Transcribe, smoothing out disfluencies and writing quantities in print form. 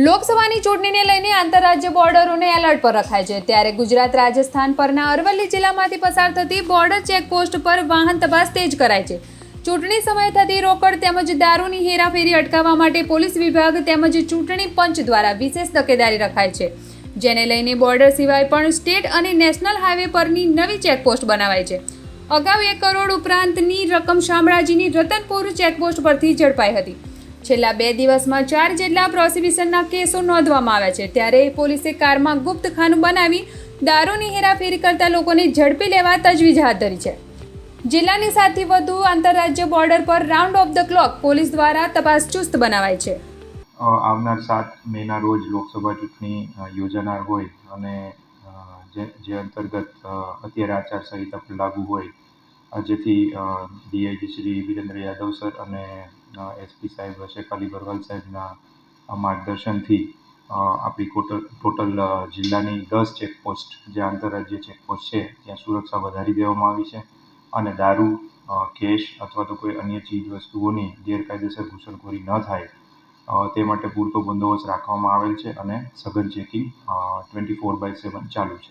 લોકસભાની ચૂંટણીને લઈને આંતરરાજ્ય બોર્ડરોને એલર્ટ પર રખાય છે। ત્યારે ગુજરાત રાજસ્થાન પરના અરવલ્લી જિલ્લામાંથી પસાર થતી બોર્ડર ચેકપોસ્ટ પર વાહન તપાસ તેજ કરાય છે। ચૂંટણી સમયે થતી રોકડ તેમજ દારૂની હેરાફેરી અટકાવવા માટે પોલીસ વિભાગ તેમજ ચૂંટણી પંચ દ્વારા વિશેષ તકેદારી રખાય છે, જેને લઈને બોર્ડર સિવાય પણ સ્ટેટ અને નેશનલ હાઈવે પરની નવી ચેકપોસ્ટ બનાવાય છે। અગાઉ 1 કરોડ ઉપરાંતની રકમ શામળાજીની રતનપુર ચેકપોસ્ટ પરથી ઝડપાઈ હતી। છેલ્લા 2 દિવસમાં 4 જેટલા પ્રોસિક્યુશનના કેસો નોંધવામાં આવ્યા છે। ત્યારે પોલીસે કારમાં ગુપ્ત ખાનું બનાવી દારૂની હેરાફેરી કરતા લોકોને ઝડપી લેવા તજવીજ હાથ ધરી છે। જિલ્લાની 7થી વધુ આંતરરાજ્ય બોર્ડર પર round of the clock police દ્વારા તપાસ ચુસ્ત બનાવાઈ છે। આવનાર 7 મેના રોજ લોકસભા ચૂંટણી યોજાનાર હોય અને જે અંતર્ગત અત્યારે આચારસંહિતા પણ લાગુ હોય, જેથી ડીઆઈજી શ્રી વિરેન્દ્ર યાદવ સર અને એસપી સાહેબ શેખ અલી બરવાલ સાહેબના માર્ગદર્શનથી આપણી ટોટલ જિલ્લાની 10 ચેકપોસ્ટ જે આંતરરાજ્ય ચેકપોસ્ટ છે ત્યાં સુરક્ષા વધારી દેવામાં આવી છે અને દારૂ, કેશ અથવા તો કોઈ અન્ય ચીજ વસ્તુઓની ગેરકાયદેસર ઘૂસણખોરી ન થાય તે માટે પૂરતો બંદોબસ્ત રાખવામાં આવેલ છે અને સઘન ચેકિંગ 24/7 ચાલુ છે।